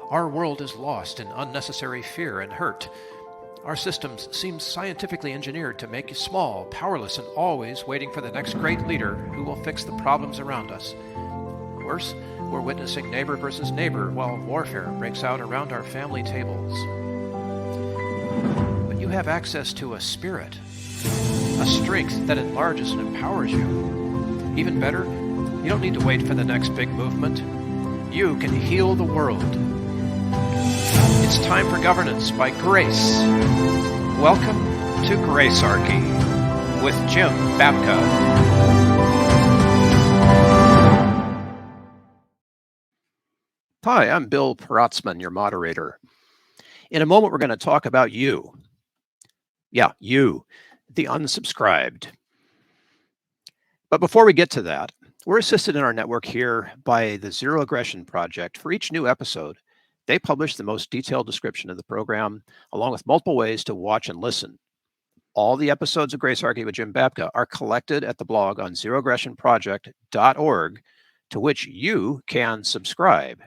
Our world is lost in unnecessary fear and hurt. Our systems seem scientifically engineered to make you small, powerless, and always waiting for the next great leader who will fix the problems around us. Worse, we're witnessing neighbor versus neighbor while warfare breaks out around our family tables. But you have access to a spirit, a strength that enlarges and empowers you. Even better, you don't need to wait for the next big movement. You can heal the world. It's time for governance by grace. Welcome to Gracearchy with Jim Babka. Hi, I'm Bill Peratzman, your moderator. In a moment, we're going to talk about you. Yeah, you, the unsubscribed. But before we get to that, we're assisted in our network here by the Zero Aggression Project. For each new episode, they publish the most detailed description of the program, along with multiple ways to watch and listen. All the episodes of Gracearchy with Jim Babka are collected at the blog on zeroaggressionproject.org, to which you can subscribe.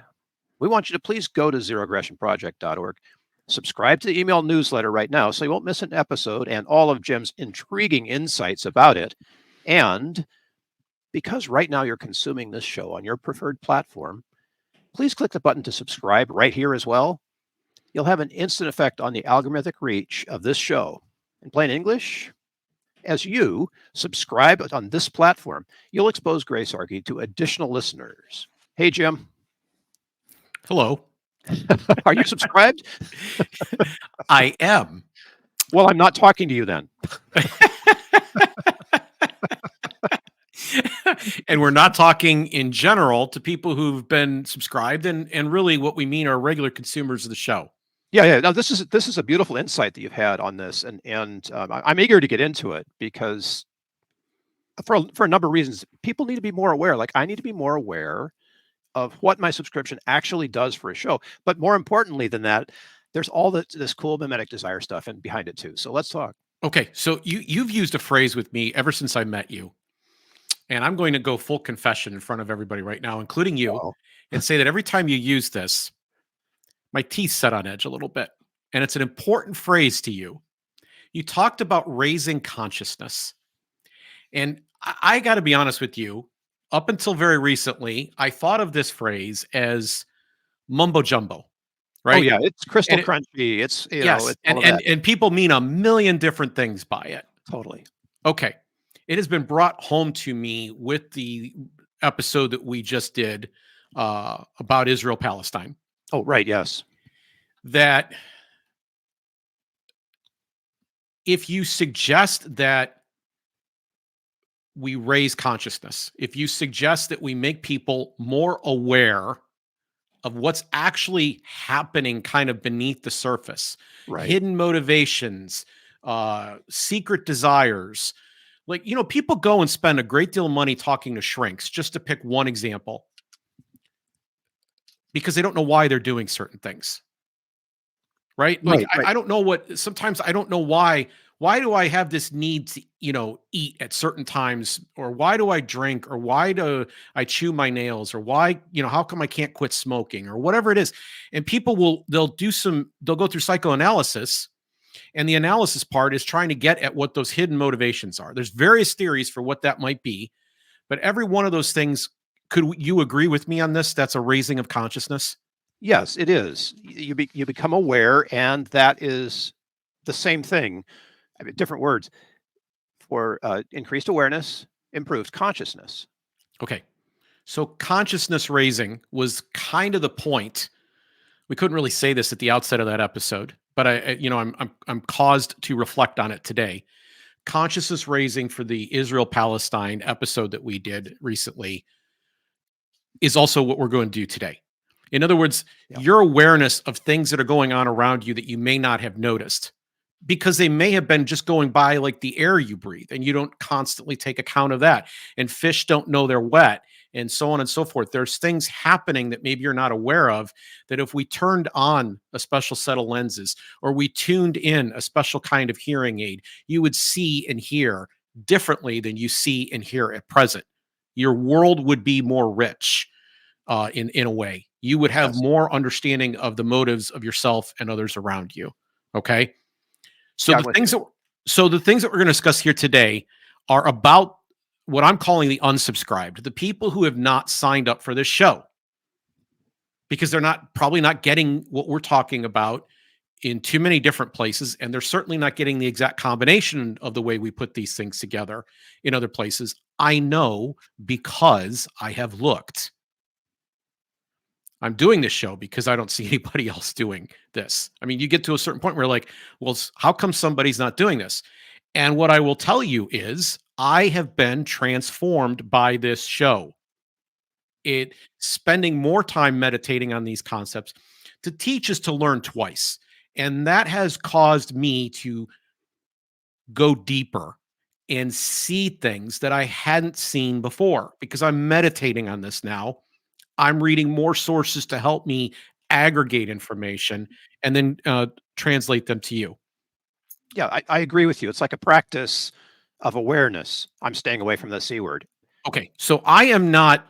We want you to please go to zeroaggressionproject.org, subscribe to the email newsletter right now so you won't miss an episode and all of Jim's intriguing insights about it. And because right now you're consuming this show on your preferred platform, please click the button to subscribe right here as well. You'll have an instant effect on the algorithmic reach of this show. In plain English, as you subscribe on this platform, you'll expose Gracearchy to additional listeners. Hey, Jim. Hello. Are you subscribed? I am. Well, I'm not talking to you then. And we're not talking in general to people who've been subscribed, and really what we mean are regular consumers of the show. Yeah. No, this is a beautiful insight that you've had on this, and I'm eager to get into it because for a number of reasons, people need to be more aware. Like I need to be more aware of what my subscription actually does for a show. But more importantly than that, there's all this cool mimetic desire stuff and behind it too. So let's talk. Okay, so you've used a phrase with me ever since I met you. And I'm going to go full confession in front of everybody right now, including you, and say that every time you use this, my teeth set on edge a little bit. And it's an important phrase to you. You talked about raising consciousness. And I got to be honest with you, up until very recently, I thought of this phrase as mumbo jumbo, right? Oh, yeah, it's crystal crunchy. It's, yes, and people mean a million different things by it. Totally. Okay. It has been brought home to me with the episode that we just did about Israel-Palestine. Oh, right. Yes. That if you suggest that we raise consciousness, if you suggest that we make people more aware of what's actually happening kind of beneath the surface, right. Hidden motivations, secret desires, like, people go and spend a great deal of money talking to shrinks, just to pick one example, because they don't know why they're doing certain things. Right? Like, right. I don't know sometimes I don't know why do I have this need to, eat at certain times, or why do I drink, or why do I chew my nails, or why, how come I can't quit smoking, or whatever it is. And people they'll go through psychoanalysis. And the analysis part is trying to get at what those hidden motivations are. There's various theories for what that might be, but every one of those things, could you agree with me on this? That's a raising of consciousness? Yes, it is. You become aware, and that is the same thing. I mean, different words for increased awareness, improved consciousness. Okay. So consciousness raising was kind of the point. We couldn't really say this at the outset of that episode, but I'm caused to reflect on it today. Consciousness raising for the Israel-Palestine episode that we did recently is also what we're going to do today. In other words, your awareness of things that are going on around you that you may not have noticed, because they may have been just going by like the air you breathe, and you don't constantly take account of that. And fish don't know they're wet, and so on and so forth. There's things happening that maybe you're not aware of, that if we turned on a special set of lenses, or we tuned in a special kind of hearing aid, you would see and hear differently than you see and hear at present. Your world would be more rich in a way. you would have Yes. more understanding of the motives of yourself and others around you. Okay. So Yeah, the I'm with things you. that the things that we're going to discuss here today are about what I'm calling the unsubscribed, the people who have not signed up for this show because they're probably not getting what we're talking about in too many different places, and they're certainly not getting the exact combination of the way we put these things together in other places. I know because I have looked. I'm doing this show because I don't see anybody else doing this. I mean, you get to a certain point where you're like, well, how come somebody's not doing this? And what I will tell you is I have been transformed by this show. It spending more time meditating on these concepts. To teach is to learn twice. And that has caused me to go deeper and see things that I hadn't seen before because I'm meditating on this now. I'm reading more sources to help me aggregate information and then translate them to you. Yeah, I agree with you. It's like a practice of awareness. I'm staying away from the C word. Okay, so I am not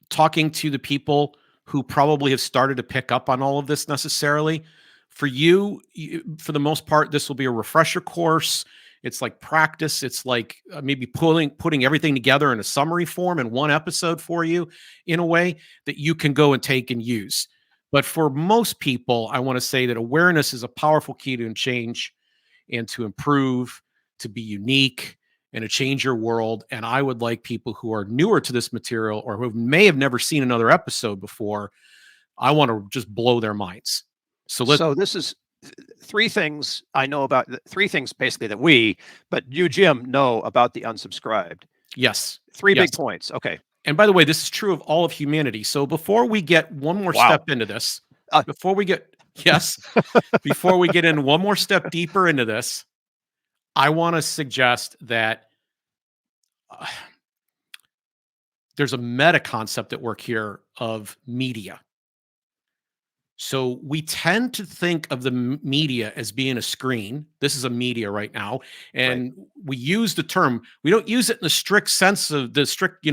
talking to the people who probably have started to pick up on all of this necessarily. For you, for the most part, this will be a refresher course. It's like practice. It's like maybe putting everything together in a summary form in one episode for you in a way that you can go and take and use. But for most people, I want to say that awareness is a powerful key to change and to improve, to be unique, and to change your world. And I would like people who are newer to this material or who may have never seen another episode before, I want to just blow their minds. So this is three things I know about, three things basically that but you, Jim, know about the unsubscribed. Yes. Three Yes. big points. Okay. And by the way, this is true of all of humanity. So before we get one more Wow. step into this, Uh, before we get, yes, before we get in one more step deeper into this, I want to suggest that there's a meta concept at work here of media. So we tend to think of the media as being a screen. This is a media right now. And we use the term, we don't use it in the strict sense of the strict,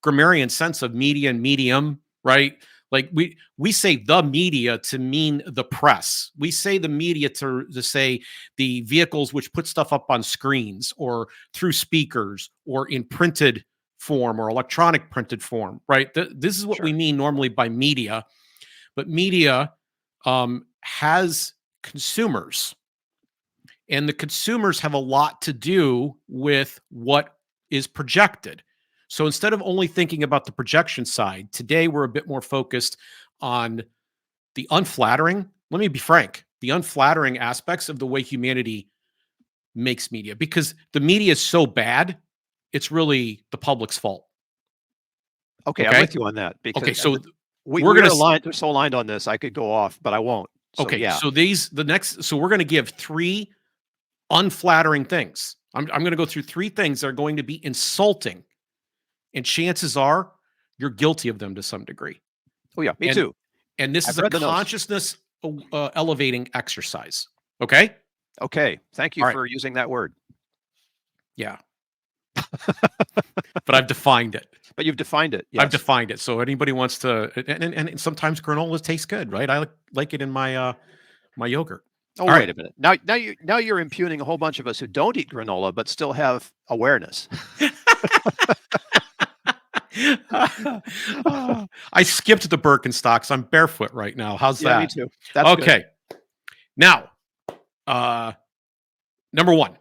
grammarian sense of media and medium, right? Like we say the media to mean the press. We say the media to say the vehicles which put stuff up on screens or through speakers or in printed form or electronic printed form, right? This is what we mean normally by media. But media has consumers, and the consumers have a lot to do with what is projected. So instead of only thinking about the projection side, today we're a bit more focused on the unflattering. Let me be frank, the unflattering aspects of the way humanity makes media, because the media is so bad, it's really the public's fault. Okay, I'm with you on that because Okay, so we're aligned. We're so aligned on this. I could go off, but I won't. So, okay, yeah. so we're going to give three unflattering things. I'm going to go through three things that are going to be insulting, and chances are you're guilty of them to some degree. Oh yeah, me too. And this is a consciousness elevating exercise. Okay. Okay. Thank you for using that word. Yeah. But I've defined it. But you've defined it. Yes. I've defined it. So anybody wants to, and sometimes granola tastes good, right? I like it in my my yogurt. Oh, wait a minute. Now you're impugning a whole bunch of us who don't eat granola but still have awareness. I skipped the Birkenstocks. I'm barefoot right now. How's that? Yeah, me too. That's okay. Good. Now, number one,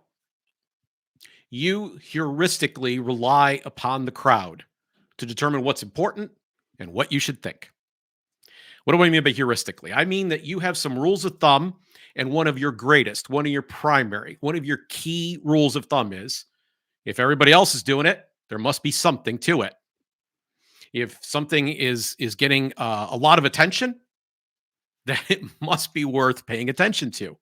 you heuristically rely upon the crowd to determine what's important and what you should think. What do I mean by heuristically? I mean that you have some rules of thumb, and one of your greatest, one of your primary, one of your key rules of thumb is if everybody else is doing it, there must be something to it. If something is getting a lot of attention, then it must be worth paying attention to.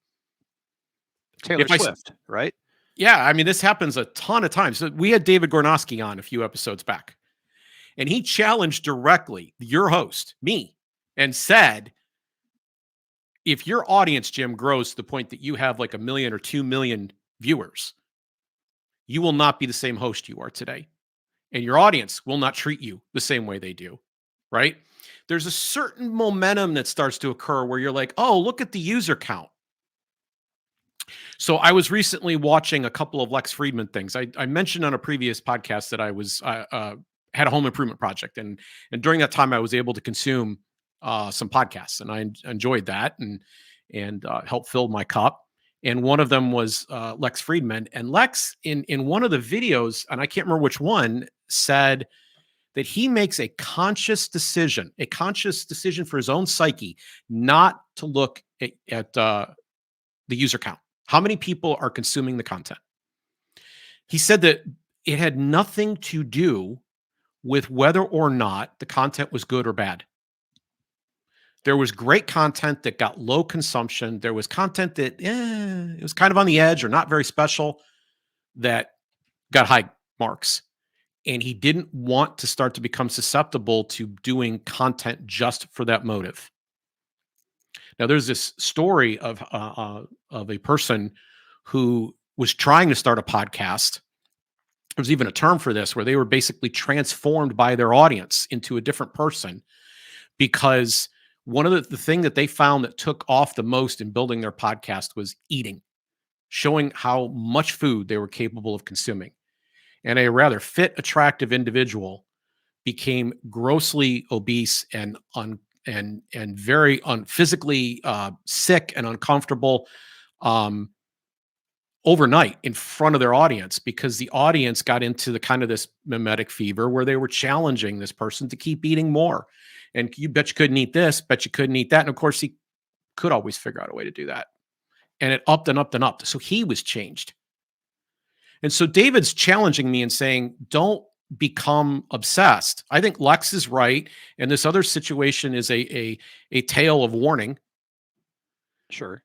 Taylor Swift, right? Yeah, I mean, this happens a ton of times. So we had David Gornosky on a few episodes back, and he challenged directly your host, me, and said, if your audience, Jim, grows to the point that you have like 1 million or 2 million viewers, you will not be the same host you are today. And your audience will not treat you the same way they do, right? there's a certain momentum that starts to occur where you're like, oh, look at the user count. So I was recently watching a couple of Lex Friedman things. I mentioned on a previous podcast that I was had a home improvement project, and during that time I was able to consume some podcasts, and I enjoyed that, and helped fill my cup. And one of them was Lex Friedman, and Lex in one of the videos, and I can't remember which one, said that he makes a conscious decision for his own psyche, not to look at the user count. How many people are consuming the content? He said that it had nothing to do with whether or not the content was good or bad. There was great content that got low consumption. There was content that it was kind of on the edge or not very special that got high marks. And he didn't want to start to become susceptible to doing content just for that motive. Now, there's this story of a person who was trying to start a podcast. There's even a term for this, where they were basically transformed by their audience into a different person, because one of the thing that they found that took off the most in building their podcast was eating, showing how much food they were capable of consuming. And a rather fit, attractive individual became grossly obese and very physically sick and uncomfortable overnight in front of their audience, because the audience got into the kind of this mimetic fever where they were challenging this person to keep eating more. And you bet you couldn't eat this, bet you couldn't eat that. And of course, he could always figure out a way to do that. And it upped and upped and upped. So he was changed. And so David's challenging me and saying, don't become obsessed. I think Lex is right. And this other situation is a tale of warning. Sure.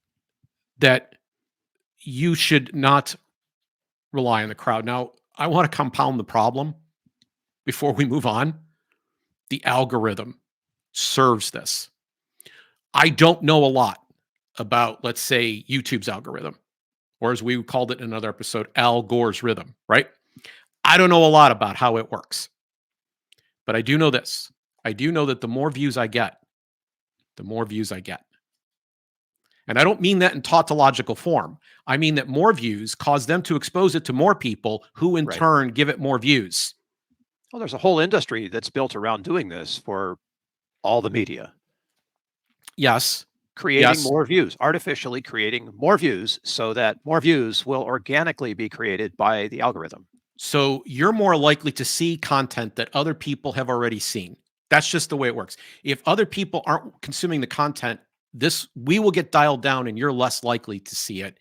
That you should not rely on the crowd. Now, I want to compound the problem before we move on. The algorithm serves this. I don't know a lot about, let's say, YouTube's algorithm, or as we called it in another episode, Al Gore's rhythm, right? I don't know a lot about how it works, but I do know this. I do know that the more views I get, the more views I get. And I don't mean that in tautological form. I mean that more views cause them to expose it to more people, who in turn give it more views. Well, there's a whole industry that's built around doing this for all the media. Yes. Creating more views, artificially creating more views, so that more views will organically be created by the algorithm. So you're more likely to see content that other people have already seen. That's just the way it works. If other people aren't consuming the content, we will get dialed down, and you're less likely to see it,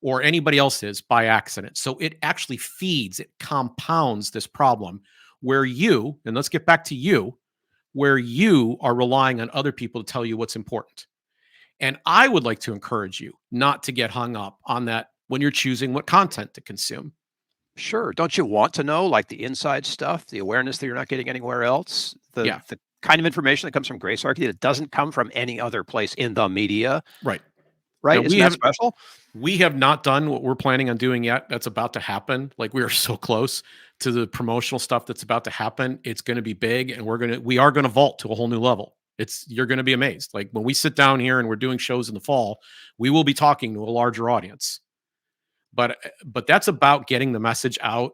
or anybody else is, by accident. So it actually feeds, it compounds this problem where you, and let's get back to you, where you are relying on other people to tell you what's important. And I would like to encourage you not to get hung up on that when you're choosing what content to consume. Sure. Don't you want to know, like, the inside stuff, the awareness that you're not getting anywhere else? The kind of information that comes from Gracearchy that doesn't come from any other place in the media. Right. Right. Isn't that special? We have not done what we're planning on doing yet. That's about to happen. Like, we are so close to the promotional stuff that's about to happen. It's going to be big, and we are going to vault to a whole new level. You're going to be amazed. Like, when we sit down here and we're doing shows in the fall, we will be talking to a larger audience. But that's about getting the message out.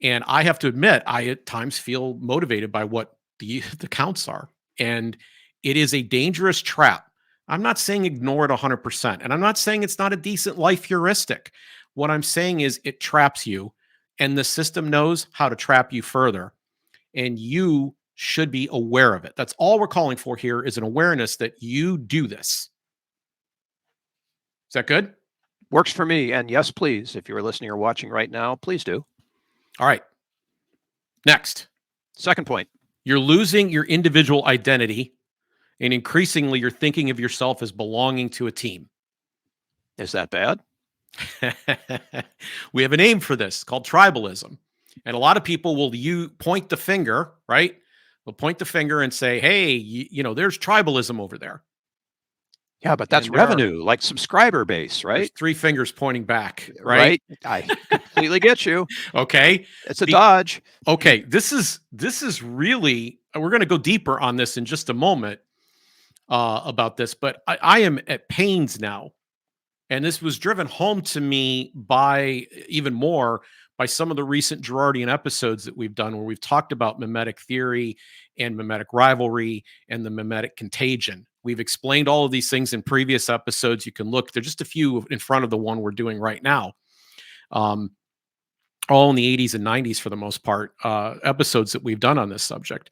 And I have to admit, I at times feel motivated by what the counts are. And it is a dangerous trap. I'm not saying ignore it 100%. And I'm not saying it's not a decent life heuristic. What I'm saying is it traps you, and the system knows how to trap you further. And you should be aware of it. That's all we're calling for here, is an awareness that you do this. Is that good? Works for me. And yes, please, if you're listening or watching right now, please do. All right. Next. Second point. You're losing your individual identity, and increasingly you're thinking of yourself as belonging to a team. Is that bad? We have a name for this called tribalism. And a lot of people will point the finger, right? They'll point the finger and say, hey, there's tribalism over there. Yeah, but that's revenue, like subscriber base, right? There's 3 fingers pointing back, right? I completely get you. Okay. It's a dodge. Okay. This is really we're going to go deeper on this in just a moment about this, but I am at pains now. And this was driven home to me by even more by some of the recent Girardian episodes that we've done, where we've talked about mimetic theory and mimetic rivalry and the mimetic contagion. We've explained all of these things in previous episodes. You can look, they're just a few in front of the one we're doing right now. All in the 80s and 90s for the most part, episodes that we've done on this subject.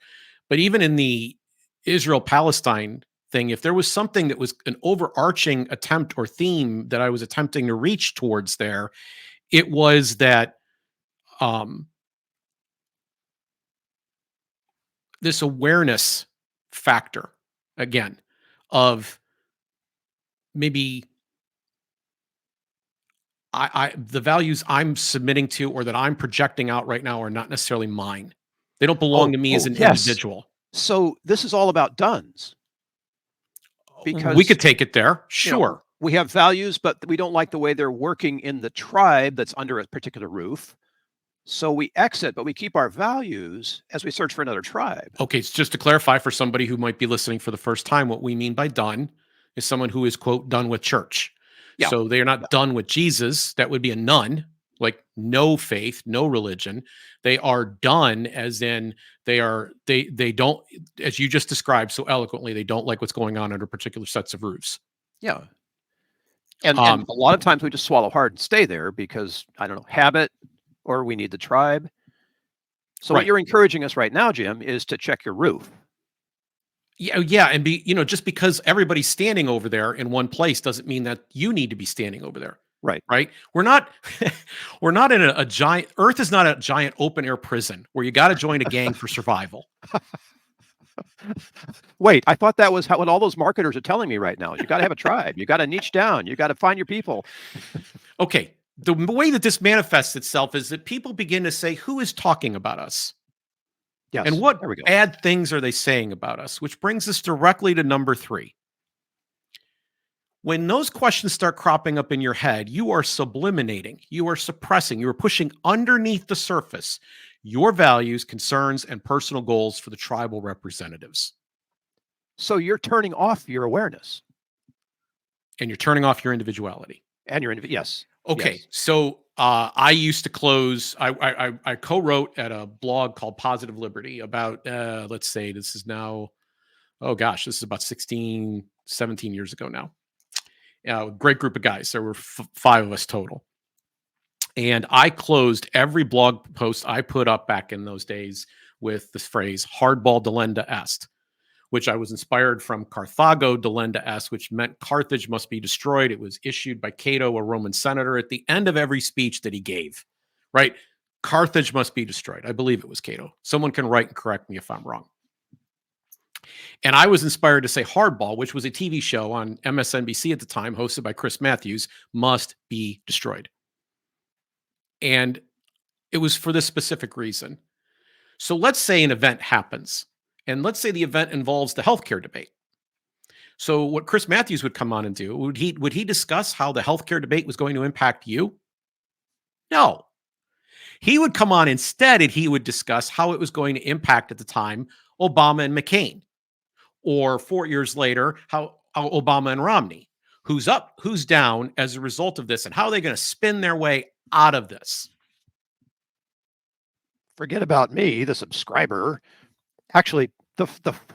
But even in the Israel-Palestine thing, if there was something that was an overarching attempt or theme that I was attempting to reach towards there, it was that this awareness factor, again, of maybe the values I'm submitting to or that I'm projecting out right now are not necessarily mine. They don't belong to me as an Yes. individual. So this is all about duns. Because we could take it there. you know, Sure. we have values, but we don't like the way they're working in the tribe that's under a particular roof. So we exit, but we keep our values as we search for another tribe. Okay, so just to clarify for somebody who might be listening for the first time, what we mean by done is someone who is, quote, done with church. Yeah. So they are not done with Jesus. That would be a nun, like no faith, no religion. They are done as in they don't, as you just described so eloquently, they don't like what's going on under particular sets of roofs. Yeah. And a lot of times we just swallow hard and stay there because, I don't know, habit, or we need the tribe. So Right. what you're encouraging us right now, Jim, is to check your roof. Yeah, and just because everybody's standing over there in one place doesn't mean that you need to be standing over there. Right. Right? We're not in a giant Earth is not a giant open air prison where you got to join a gang for survival. Wait, I thought that was what all those marketers are telling me right now. You got to have a tribe. You got to niche down. You got to find your people. Okay. The way that this manifests itself is that people begin to say, who is talking about us? Yes. And what there we go. bad things are they saying about us? Which brings us directly to number 3. When those questions start cropping up in your head, you are subliminating, you are suppressing, you are pushing underneath the surface your values, concerns, and personal goals for the tribal representatives. So you're turning off your awareness. And you're turning off your individuality. And your yes. Okay, yes. So I used to close. I co-wrote at a blog called Positive Liberty about let's say this is now, oh gosh, this is about 16, 17 years ago now. Great group of guys. There were 5 of us total. And I closed every blog post I put up back in those days with this phrase, hardball delenda est, which I was inspired from Carthago delenda est, which meant Carthage must be destroyed. It was issued by Cato, a Roman senator, at the end of every speech that he gave, right? Carthage must be destroyed. I believe it was Cato. Someone can write and correct me if I'm wrong. And I was inspired to say hardball, which was a TV show on MSNBC at the time, hosted by Chris Matthews, must be destroyed. And it was for this specific reason. So let's say an event happens, and let's say the event involves the healthcare debate. So what Chris Matthews would come on and do, would he discuss how the healthcare debate was going to impact you? No. He would come on instead, and he would discuss how it was going to impact at the time Obama and McCain. Or 4 years later, how Obama and Romney, who's up, who's down as a result of this, and how are they going to spin their way out of this? Forget about me, the subscriber. Actually, the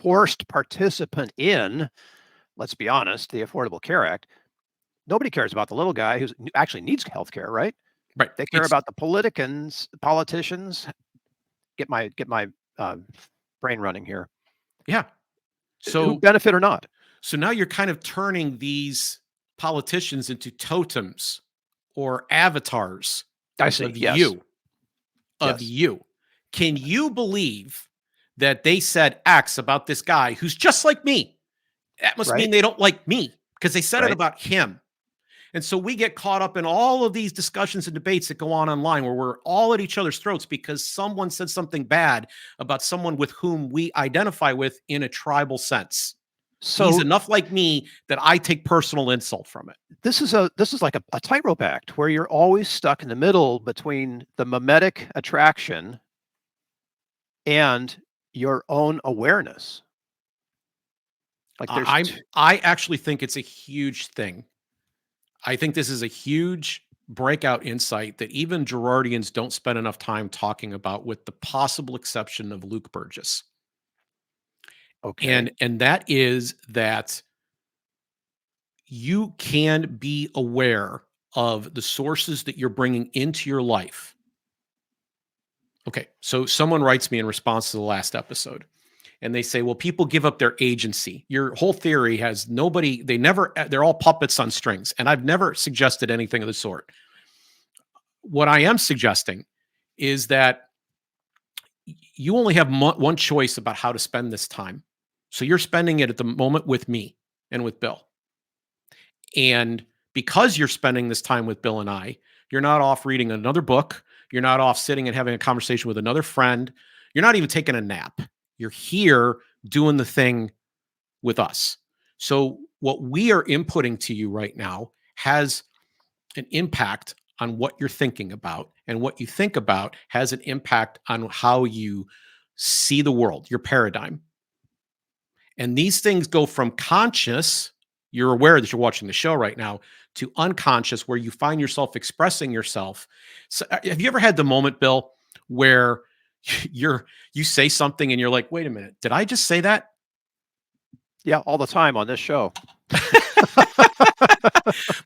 forced participant in, let's be honest, the Affordable Care Act. Nobody cares about the little guy who actually needs health care, right? Right. They care about the politicians. Get my brain running here. Yeah. So benefit or not. So now you're kind of turning these politicians into totems or avatars of you. Can you believe that they said X about this guy who's just like me? That must mean they don't like me because they said it about him. And so we get caught up in all of these discussions and debates that go on online where we're all at each other's throats because someone said something bad about someone with whom we identify with in a tribal sense. So he's enough like me that I take personal insult from it. This is like a tightrope act where you're always stuck in the middle between the mimetic attraction and your own awareness. Like there's I actually think it's a huge thing. I think this is a huge breakout insight that even Gerardians don't spend enough time talking about, with the possible exception of Luke Burgess. okay. And that is that you can be aware of the sources that you're bringing into your life. Okay, so someone writes me in response to the last episode, and they say, well, people give up their agency. Your whole theory has nobody, they're all puppets on strings. And I've never suggested anything of the sort. What I am suggesting is that you only have one choice about how to spend this time. So you're spending it at the moment with me and with Bill. And because you're spending this time with Bill and I, you're not off reading another book. You're not off sitting and having a conversation with another friend. You're not even taking a nap. You're here doing the thing with us. So what we are inputting to you right now has an impact on what you're thinking about. And what you think about has an impact on how you see the world, your paradigm. And these things go from conscious, you're aware that you're watching the show right now, to unconscious, where you find yourself expressing yourself. So, have you ever had the moment, Bill, where you say something and you're like, wait a minute, did I just say that? Yeah, all the time on this show.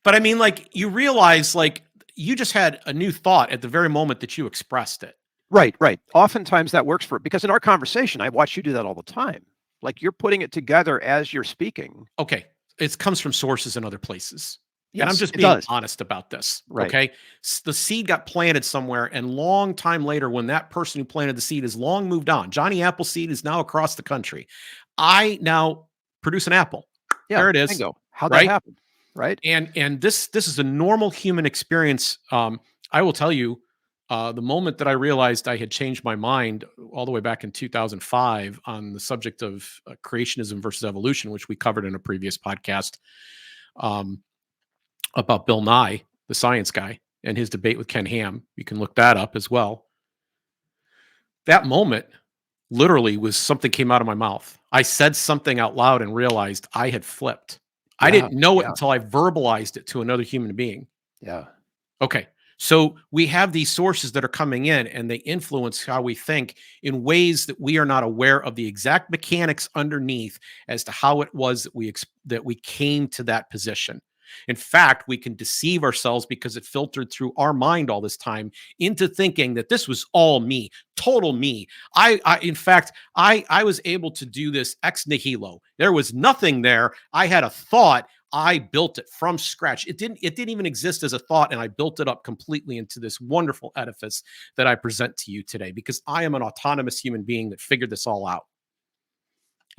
But I mean, like, you realize, like, you just had a new thought at the very moment that you expressed it. Right, right. Oftentimes that works because in our conversation, I watch you do that all the time. Like you're putting it together as you're speaking. Okay. It comes from sources in other places. Yes, and I'm just it being does. honest about this. Right. Okay. The seed got planted somewhere, and long time later, when that person who planted the seed has long moved on, Johnny Appleseed is now across the country. I now produce an apple. Yeah, There it is. bingo. How'd that Right. happen? Right. And this is a normal human experience. I will tell you, the moment that I realized I had changed my mind all the way back in 2005 on the subject of creationism versus evolution, which we covered in a previous podcast, about Bill Nye, the science guy, and his debate with Ken Ham. You can look that up as well. That moment literally was something came out of my mouth. I said something out loud and realized I had flipped. I didn't know it until I verbalized it to another human being. Yeah. Okay. So we have these sources that are coming in, and they influence how we think in ways that we are not aware of the exact mechanics underneath as to how it was that we came to that position. In fact, we can deceive ourselves because it filtered through our mind all this time into thinking that this was all me, total me. In fact, I was able to do this ex nihilo. There was nothing there. I had a thought. I built it from scratch. It didn't even exist as a thought, and I built it up completely into this wonderful edifice that I present to you today, because I am an autonomous human being that figured this all out.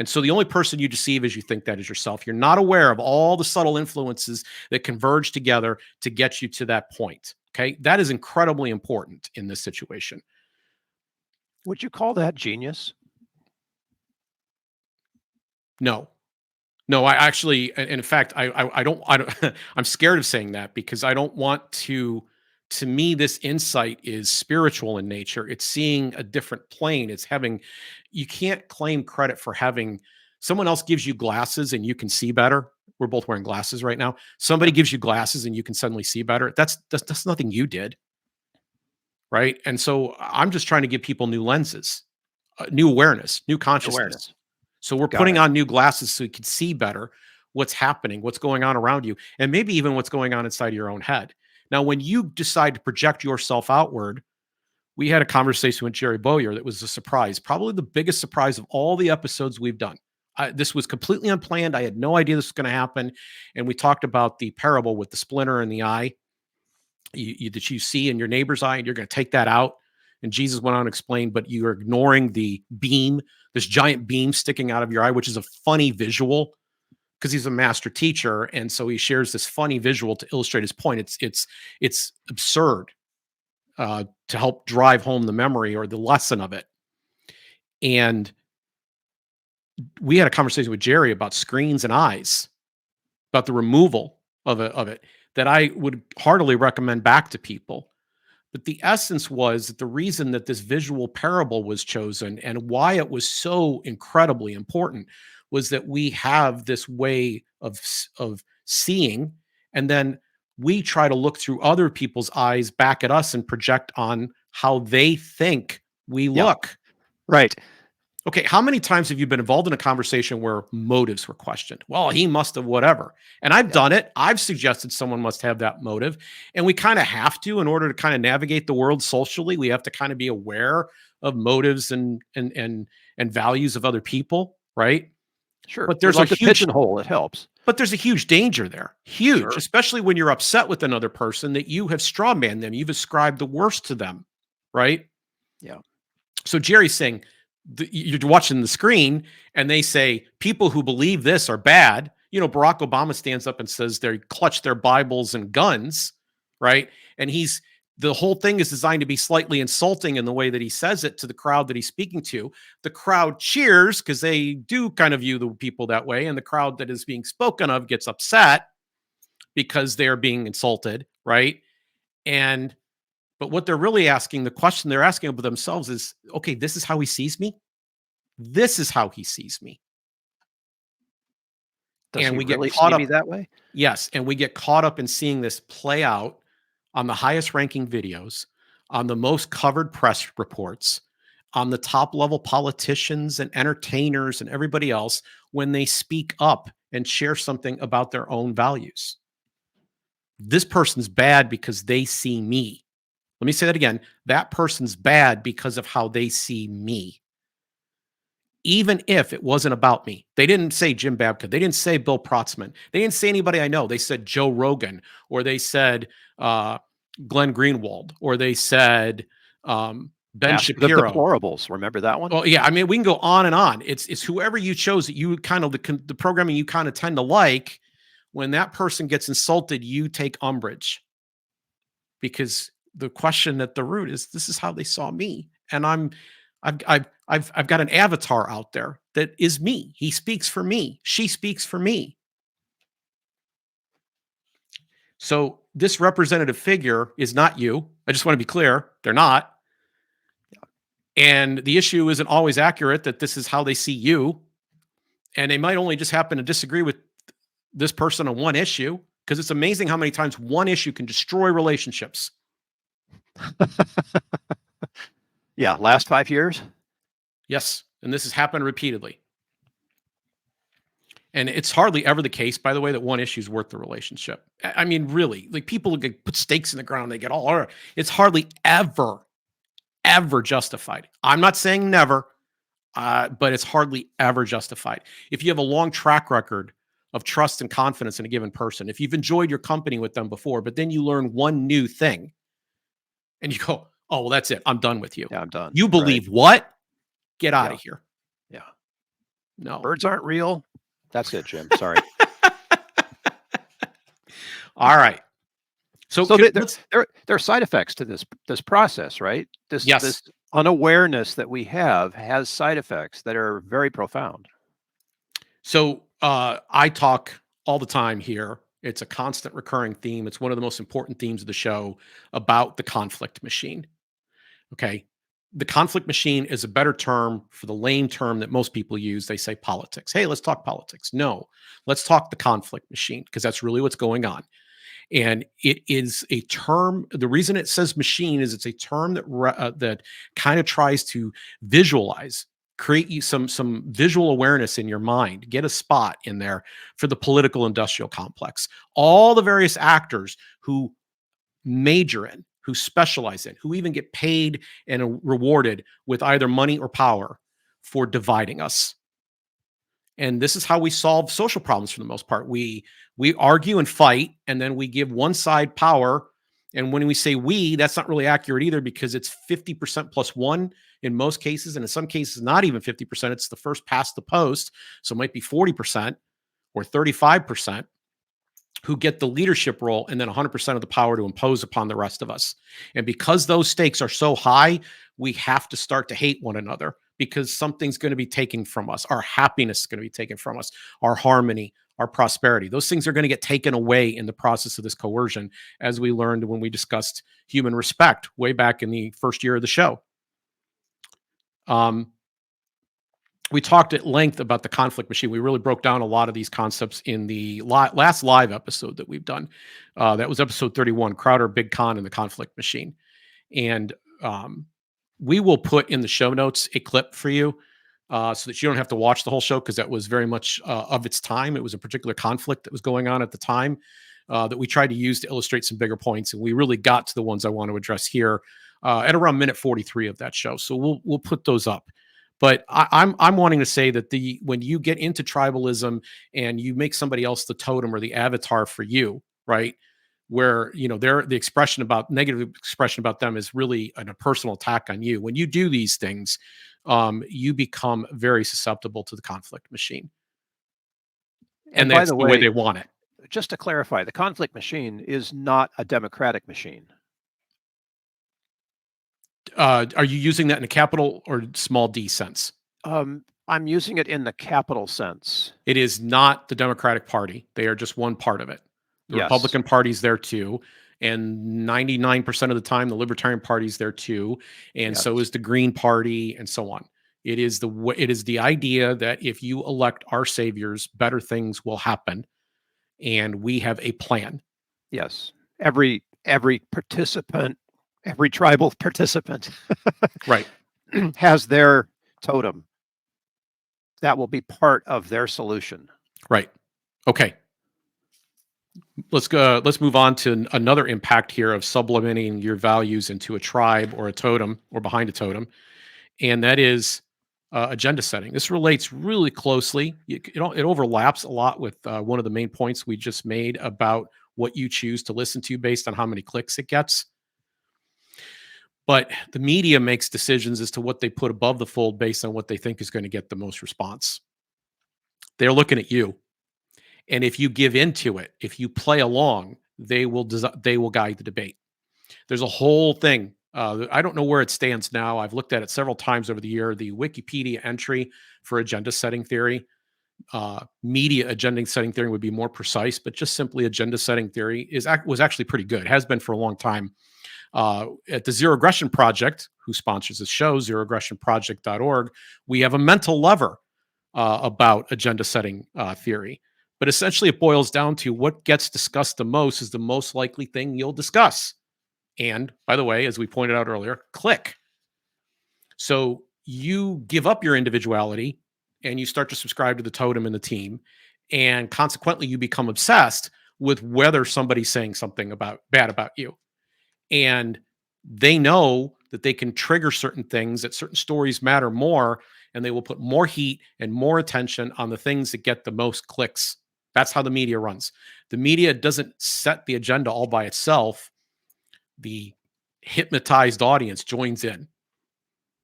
And so the only person you deceive as you think that is yourself. You're not aware of all the subtle influences that converge together to get you to that point. Okay. That is incredibly important in this situation. Would you call that genius? No. I actually, and in fact, I don't, I'm scared of saying that, because I don't want to me, this insight is spiritual in nature. It's seeing a different plane. You can't claim credit for having someone else gives you glasses and you can see better. We're both wearing glasses right now. Somebody gives you glasses and you can suddenly see better. That's nothing you did. Right. And so I'm just trying to give people new lenses, new awareness, new consciousness. So we're putting on new glasses so you can see better what's happening, what's going on around you, and maybe even what's going on inside of your own head. Now, when you decide to project yourself outward, we had a conversation with Jerry Bowyer that was a surprise, probably the biggest surprise of all the episodes we've done. This was completely unplanned. I had no idea this was going to happen. And we talked about the parable with the splinter in the eye that you see in your neighbor's eye, and you're going to take that out. And Jesus went on to explain, but you're ignoring the beam, this giant beam sticking out of your eye, which is a funny visual, because he's a master teacher, and so he shares this funny visual to illustrate his point. It's absurd to help drive home the memory or the lesson of it. And we had a conversation with Jerry about screens and eyes, about the removal of it, that I would heartily recommend back to people. But the essence was that the reason that this visual parable was chosen and why it was so incredibly important was that we have this way of seeing, and then we try to look through other people's eyes back at us and project on how they think we look. Right. Okay, how many times have you been involved in a conversation where motives were questioned? Well, he must have whatever. And I've done it. I've suggested someone must have that motive. And we kind of have to, in order to kind of navigate the world socially, we have to kind of be aware of motives and values of other people, right? Sure. But there's like a huge pigeonhole. It helps. But there's a huge danger there. Huge, Sure. especially when you're upset with another person that you have strawmanned them. You've ascribed the worst to them, right? Yeah. So Jerry's saying, you're watching the screen and they say people who believe this are bad. You know, Barack Obama stands up and says they clutch their Bibles and guns, right? And the whole thing is designed to be slightly insulting in the way that he says it to the crowd that he's speaking to. The crowd cheers because they do kind of view the people that way, and the crowd that is being spoken of gets upset because they're being insulted, right? But what they're really asking, the question they're asking of themselves is, okay, this is how he sees me. This is how he sees me. Does and he we really get caught see up me that way? Yes, and we get caught up in seeing this play out on the highest ranking videos, on the most covered press reports, on the top level politicians and entertainers and everybody else when they speak up and share something about their own values. This person's bad because they see me. Let me say that again. That person's bad because of how they see me. Even if it wasn't about me. They didn't say Jim Babka. They didn't say Bill Protzman. They didn't say anybody I know. They said Joe Rogan, or they said Glenn Greenwald, or they said Ben Ask Shapiro. The deplorables. Remember that one? Oh yeah, I mean we can go on and on. It's whoever you chose that you kind of the programming you kind of tend to like. When that person gets insulted, you take umbrage because the question at the root is, this is how they saw me, and I've got an avatar out there that is me. He speaks for me. She speaks for me. So this representative figure is not you. I just want to be clear. They're not. And the issue isn't always accurate that this is how they see you. And they might only just happen to disagree with this person on one issue, because it's amazing how many times one issue can destroy relationships. Yeah. Last 5 years? Yes. And this has happened repeatedly. And it's hardly ever the case, by the way, that one issue is worth the relationship. I mean, really, like people get put stakes in the ground, they get all, it's hardly ever justified. I'm not saying never, but it's hardly ever justified. If you have a long track record of trust and confidence in a given person, if you've enjoyed your company with them before, but then you learn one new thing and you go, oh, well, that's it. I'm done with you. Yeah, I'm done. You believe what? Get out of here. Yeah. No. Birds aren't real. That's it, Jim. Sorry. All right. So there are side effects to this process, right? This unawareness that we have has side effects that are very profound. So I talk all the time here. It's a constant recurring theme. It's one of the most important themes of the show about the conflict machine. Okay. The conflict machine is a better term for the lame term that most people use. They say politics. Hey, let's talk politics. No, let's talk the conflict machine, because that's really what's going on. And it is a term. The reason it says machine is it's a term that kind of tries to visualize, create you some visual awareness in your mind, get a spot in there for the political industrial complex. All the various actors who major in, who specialize in, who even get paid and rewarded with either money or power for dividing us. And this is how we solve social problems for the most part. We argue and fight, and then we give one side power. And when we say we, that's not really accurate either, because it's 50% plus one in most cases. And in some cases, not even 50%. It's the first past the post. So it might be 40% or 35% who get the leadership role, and then 100% of the power to impose upon the rest of us. And because those stakes are so high, we have to start to hate one another, because something's going to be taken from us. Our happiness is going to be taken from us. Our harmony, our prosperity. Those things are going to get taken away in the process of this coercion, as we learned when we discussed human respect way back in the first year of the show. We talked at length about the conflict machine. We really broke down a lot of these concepts in the last live episode that we've done. That was episode 31, Crowder, Big Con, and the Conflict Machine. And we will put in the show notes a clip for you so that you don't have to watch the whole show, because that was very much of its time. It was a particular conflict that was going on at the time that we tried to use to illustrate some bigger points. And we really got to the ones I want to address here at around minute 43 of that show. So we'll put those up. But I'm wanting to say that when you get into tribalism and you make somebody else the totem or the avatar for you, right? Where the negative expression about them is really a personal attack on you. When you do these things, you become very susceptible to the conflict machine, and that's the way they want it. Just to clarify, the conflict machine is not a democratic machine. Are you using that in a capital or small d sense? I'm using it in the capital sense. It is not the Democratic Party. They are just one part of it. The Republican Party's there too. And 99% of the time, the Libertarian Party's there too. And so is the Green Party and so on. It is the idea that if you elect our saviors, better things will happen. And we have a plan. Yes. Every participant, every tribal participant right, has their totem. That will be part of their solution. Right. Okay. Let's move on to another impact here of sublimating your values into a tribe or a totem or behind a totem. And that is agenda setting. This relates really closely. It overlaps a lot with one of the main points we just made about what you choose to listen to based on how many clicks it gets. But the media makes decisions as to what they put above the fold based on what they think is going to get the most response. They're looking at you. And if you give into it, if you play along, they will guide the debate. There's a whole thing. I don't know where it stands now. I've looked at it several times over the year. The Wikipedia entry for agenda setting theory, media agenda setting theory would be more precise, but just simply agenda setting theory was actually pretty good. It has been for a long time. At the Zero Aggression Project, who sponsors this show, zeroaggressionproject.org, we have a mental lever about agenda setting theory. But essentially, it boils down to what gets discussed the most is the most likely thing you'll discuss. And by the way, as we pointed out earlier, click. So you give up your individuality and you start to subscribe to the totem and the team. And consequently, you become obsessed with whether somebody's saying something bad about you. And they know that they can trigger certain things, that certain stories matter more, and they will put more heat and more attention on the things that get the most clicks. That's how the media runs. The media doesn't set the agenda all by itself. The hypnotized audience joins in.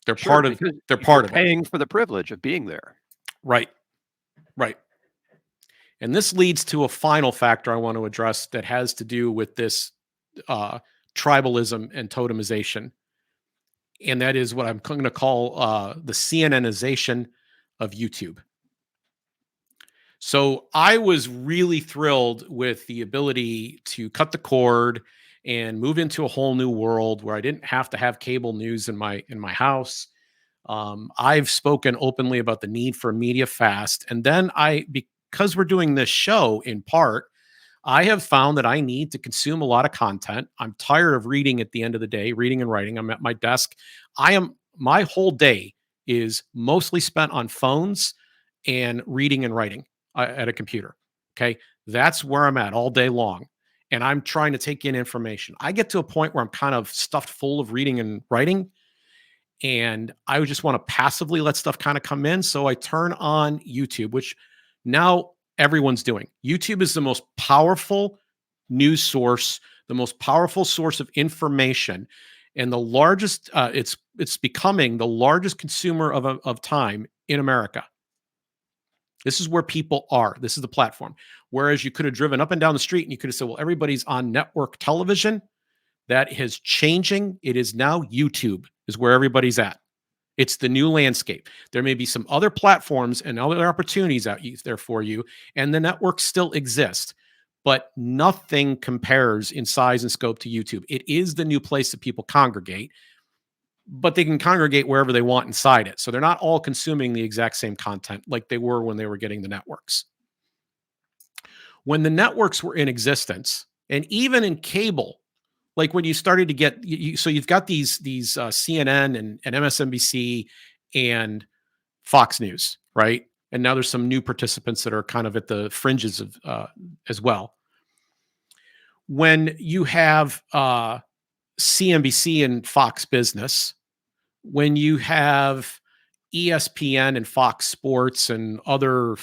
They're part of it. Paying for the privilege of being there. Right. Right. And this leads to a final factor I want to address that has to do with this tribalism and totemization. And that is what I'm going to call the CNN-ization of YouTube. So I was really thrilled with the ability to cut the cord and move into a whole new world where I didn't have to have cable news in my house. I've spoken openly about the need for a media fast. And then because we're doing this show in part, I have found that I need to consume a lot of content. I'm tired of reading at the end of the day, reading and writing. I'm at my desk. My whole day is mostly spent on phones and reading and writing at a computer. Okay. That's where I'm at all day long. And I'm trying to take in information. I get to a point where I'm kind of stuffed full of reading and writing. And I would just want to passively let stuff kind of come in. So I turn on YouTube, which now everyone's doing. YouTube is the most powerful news source, the most powerful source of information, and the largest. It's becoming the largest consumer of time in America. This is where people are. This is the platform. Whereas you could have driven up and down the street and you could have said, well, everybody's on network television. That is changing. It is now YouTube is where everybody's at. It's the new landscape. There may be some other platforms and other opportunities out there for you, and the networks still exist, but nothing compares in size and scope to YouTube. It is the new place that people congregate, but they can congregate wherever they want inside it. So they're not all consuming the exact same content like they were when they were getting the networks. When the networks were in existence, and even in cable, like when you started to get, so you've got these CNN and MSNBC and Fox News, right? And now there's some new participants that are kind of at the fringes of as well. When you have CNBC and Fox Business, when you have ESPN and Fox Sports and other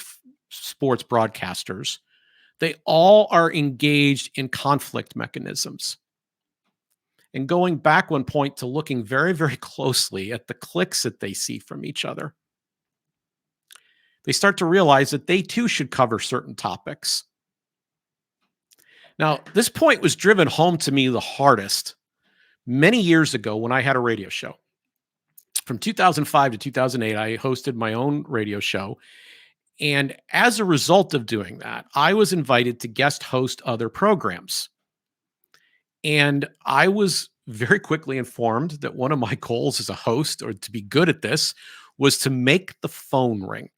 sports broadcasters, they all are engaged in conflict mechanisms. And going back one point to looking very, very closely at the clicks that they see from each other, they start to realize that they too should cover certain topics. Now, this point was driven home to me the hardest many years ago when I had a radio show. From 2005 to 2008, I hosted my own radio show. And as a result of doing that, I was invited to guest host other programs. And I was very quickly informed that one of my goals as a host, or to be good at this, was to make the phone ring.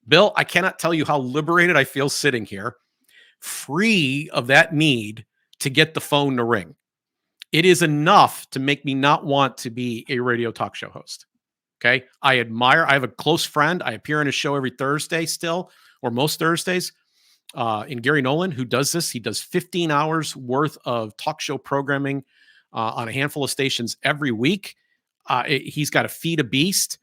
Bill, I cannot tell you how liberated I feel sitting here, free of that need to get the phone to ring. It is enough to make me not want to be a radio talk show host. Okay. I have a close friend. I appear on his show every Thursday still, or most Thursdays, in Gary Nolan, who does this. He does 15 hours worth of talk show programming on a handful of stations every week. He's got to feed a beast.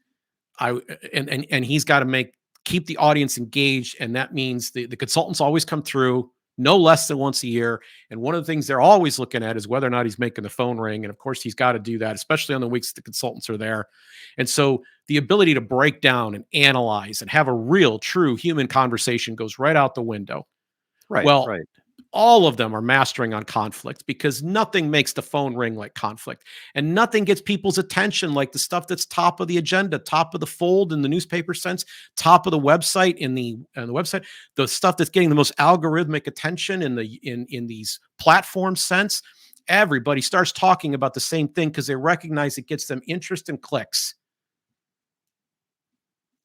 And he's got to keep the audience engaged. And that means the consultants always come through no less than once a year. And one of the things they're always looking at is whether or not he's making the phone ring. And of course, he's got to do that, especially on the weeks the consultants are there. And so the ability to break down and analyze and have a real, true human conversation goes right out the window. Right. Well, right. all of them are mastering on conflict, because nothing makes the phone ring like conflict, and nothing gets people's attention like the stuff that's top of the agenda, top of the fold in the newspaper sense, top of the website in the website, the stuff that's getting the most algorithmic attention in these platform sense. Everybody starts talking about the same thing because they recognize it gets them interest and clicks.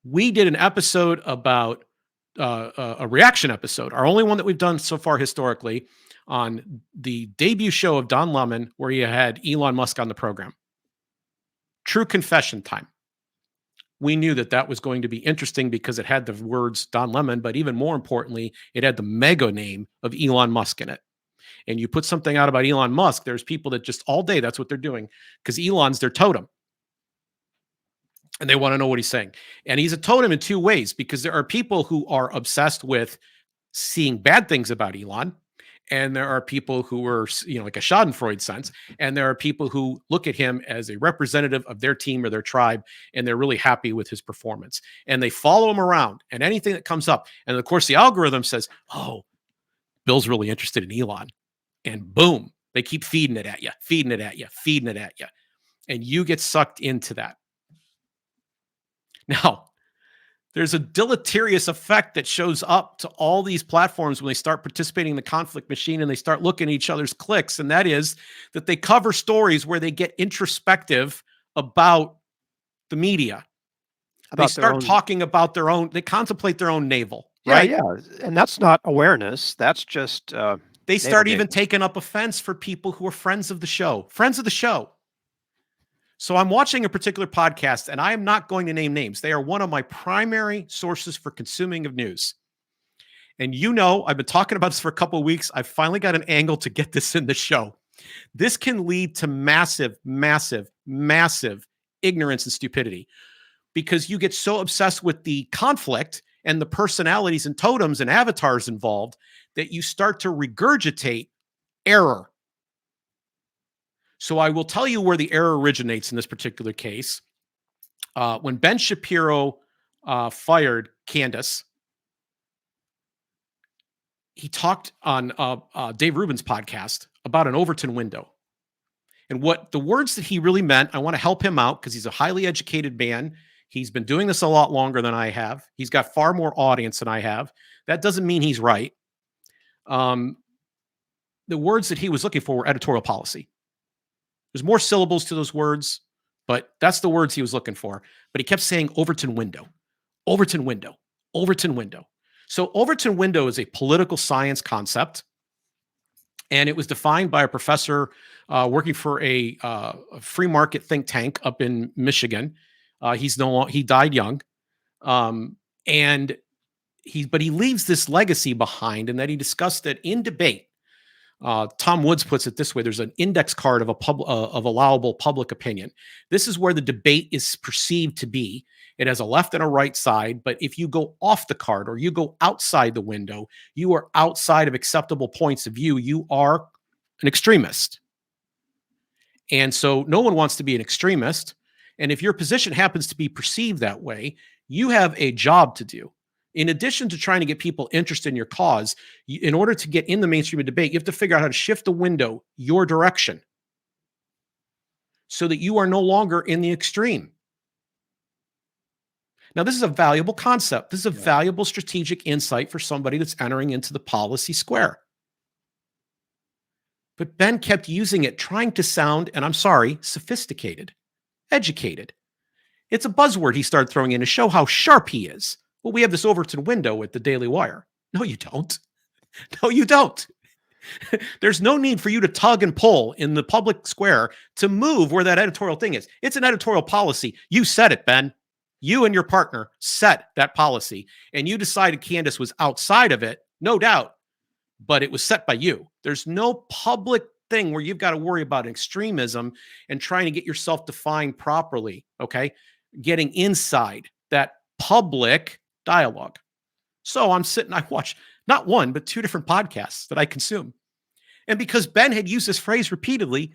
We did an episode about a reaction episode, our only one that we've done so far historically, on the debut show of Don Lemon, where he had Elon Musk on the program. True confession time. We knew that was going to be interesting because it had the words Don Lemon, but even more importantly, it had the mega name of Elon Musk in it. And you put something out about Elon Musk, there's people that just all day, that's what they're doing, because Elon's their totem. And they want to know what he's saying. And he's a totem in two ways, because there are people who are obsessed with seeing bad things about Elon. And there are people who are, like a Schadenfreude sense. And there are people who look at him as a representative of their team or their tribe, and they're really happy with his performance. And they follow him around and anything that comes up. And of course, the algorithm says, oh, Bill's really interested in Elon. And boom, they keep feeding it at you, feeding it at you, feeding it at you. And you get sucked into that. Now, there's a deleterious effect that shows up to all these platforms when they start participating in the conflict machine and they start looking at each other's clicks. And that is that they cover stories where they get introspective about the media. They start talking about they contemplate their own navel, right? Yeah. And that's not awareness. That's just, they start even taking up offense for people who are friends of the show. So I'm watching a particular podcast, and I am not going to name names. They are one of my primary sources for consuming of news. And I've been talking about this for a couple of weeks. I've finally got an angle to get this in the show. This can lead to massive, massive, massive ignorance and stupidity, because you get so obsessed with the conflict and the personalities and totems and avatars involved that you start to regurgitate error. So I will tell you where the error originates in this particular case. When Ben Shapiro fired Candace, he talked on Dave Rubin's podcast about an Overton window. And what the words that he really meant, I want to help him out because he's a highly educated man. He's been doing this a lot longer than I have. He's got far more audience than I have. That doesn't mean he's right. The words that he was looking for were editorial policy. There's more syllables to those words, but that's the words he was looking for. But he kept saying Overton window, Overton window, Overton window. So Overton window is a political science concept, and it was defined by a professor working for a free market think tank up in Michigan. He died young, and he leaves this legacy behind, and that he discussed it in debate. Tom Woods puts it this way: there's an index card of allowable public opinion. This is where the debate is perceived to be. It has a left and a right side, but if you go off the card or you go outside the window, you are outside of acceptable points of view. You are an extremist. And so no one wants to be an extremist. And if your position happens to be perceived that way, you have a job to do. In addition to trying to get people interested in your cause, in order to get in the mainstream of debate, you have to figure out how to shift the window your direction so that you are no longer in the extreme. Now, this is a valuable concept. This is a valuable strategic insight for somebody that's entering into the policy square. But Ben kept using it, trying to sound, and I'm sorry, sophisticated, educated. It's a buzzword he started throwing in to show how sharp he is. Well, we have this Overton window at the Daily Wire. No, you don't. No, you don't. There's no need for you to tug and pull in the public square to move where that editorial thing is. It's an editorial policy. You said it, Ben. You and your partner set that policy, and you decided Candace was outside of it, no doubt, but it was set by you. There's no public thing where you've got to worry about extremism and trying to get yourself defined properly, okay? Getting inside that public dialogue. So I watch not one, but two different podcasts that I consume. And because Ben had used this phrase repeatedly,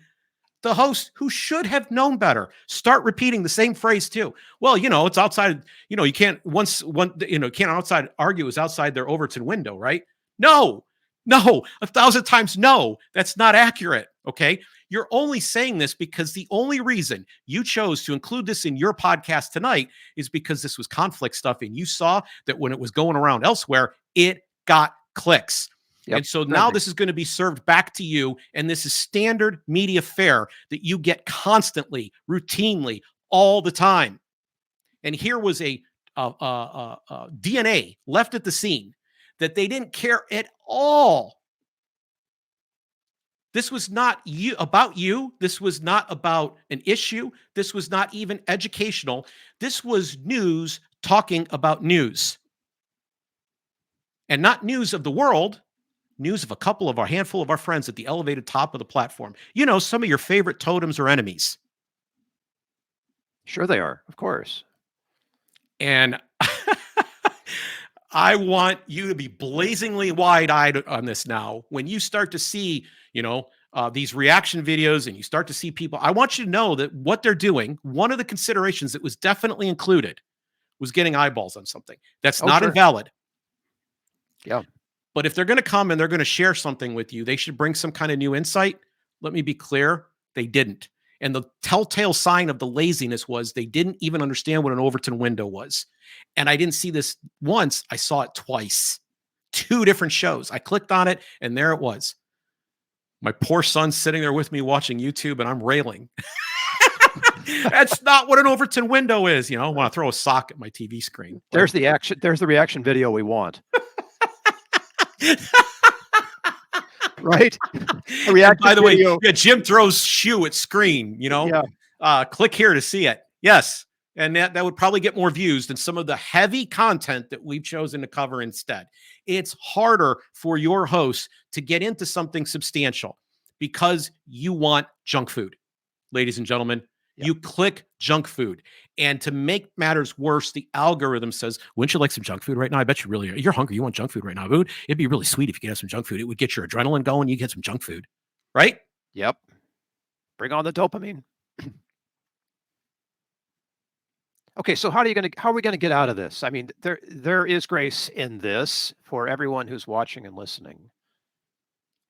the host, who should have known better, start repeating the same phrase too. Well, it's outside, you can't can't outside argue is outside their Overton window, right? No, 1,000 times no, that's not accurate. Okay. You're only saying this because the only reason you chose to include this in your podcast tonight is because this was conflict stuff. And you saw that when it was going around elsewhere, it got clicks. Yep. And so now this is going to be served back to you. And this is standard media fare that you get constantly, routinely, all the time. And here was a DNA left at the scene that they didn't care at all. This was not about you. This was not about an issue. This was not even educational. This was news talking about news. And not news of the world. News of a handful of our friends at the elevated top of the platform. Some of your favorite totems or enemies. Sure they are, of course. And I want you to be blazingly wide-eyed on this now. When you start to see, these reaction videos and you start to see people, I want you to know that what they're doing, one of the considerations that was definitely included was getting eyeballs on something. That's not invalid. Yeah. But if they're going to come and they're going to share something with you, they should bring some kind of new insight. Let me be clear. They didn't. And the telltale sign of the laziness was they didn't even understand what an Overton window was. And I didn't see this once. I saw it twice. 2 different shows. I clicked on it and there it was. My poor son's sitting there with me watching YouTube and I'm railing. That's not what an Overton window is. I want to throw a sock at my TV screen. There's the action. There's the reaction video we want. Right? By the way, Jim throws shoe at screen, click here to see it. Yes. And that would probably get more views than some of the heavy content that we've chosen to cover instead. It's harder for your hosts to get into something substantial because you want junk food. Ladies and gentlemen, you click junk food. And to make matters worse, the algorithm says, wouldn't you like some junk food right now? I bet you really are. You're hungry. You want junk food right now, dude. It'd be really sweet if you could have some junk food. It would get your adrenaline going. You get some junk food, right? Yep. Bring on the dopamine. Okay, so how are we going to get out of this? I mean, there is grace in this for everyone who's watching and listening.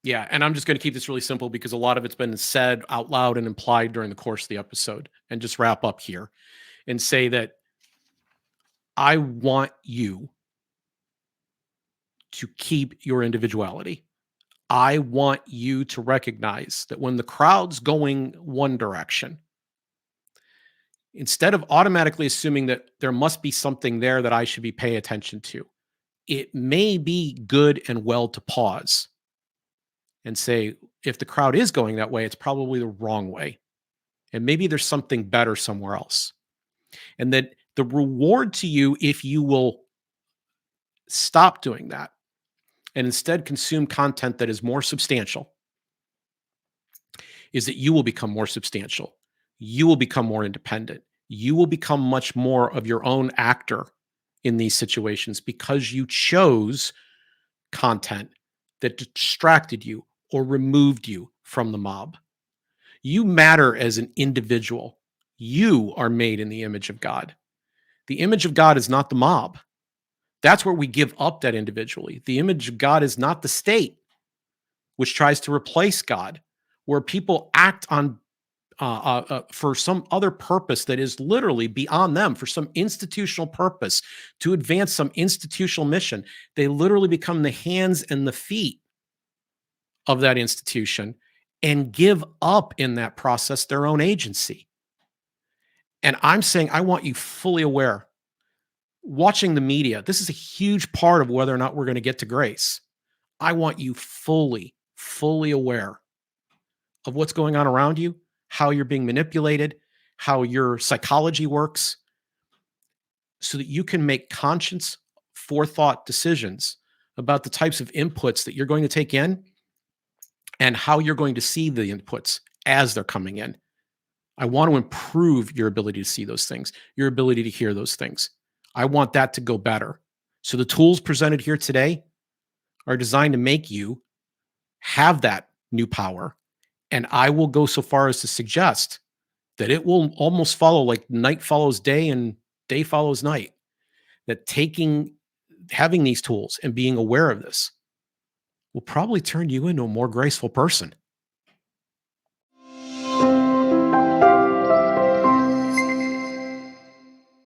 Yeah, and I'm just going to keep this really simple because a lot of it's been said out loud and implied during the course of the episode, and just wrap up here and say that I want you to keep your individuality. I want you to recognize that when the crowd's going one direction, instead of automatically assuming that there must be something there that I should be paying attention to, it may be good and well to pause and say, if the crowd is going that way, it's probably the wrong way. And maybe there's something better somewhere else. And that the reward to you, if you will stop doing that and instead consume content that is more substantial, is that you will become more substantial. You will become more independent. You will become much more of your own actor in these situations because you chose content that distracted you or removed you from the mob. You matter as an individual. You are made in the image of God. The image of God is not the mob. That's where we give up that individually. The image of God is not the state, which tries to replace God, where people act on for some other purpose that is literally beyond them, for some institutional purpose to advance some institutional mission. They literally become the hands and the feet of that institution and give up in that process their own agency. And I'm saying, I want you fully aware. Watching the media, this is a huge part of whether or not we're going to get to grace. I want you fully aware of what's going on around you, how you're being manipulated, how your psychology works, so that you can make conscious, forethought decisions about the types of inputs that you're going to take in and how you're going to see the inputs as they're coming in. I want to improve your ability to see those things, your ability to hear those things. I want that to go better. So the tools presented here today are designed to make you have that new power. And I will go so far as to suggest that it will almost follow like night follows day and day follows night. That having these tools and being aware of this will probably turn you into a more graceful person.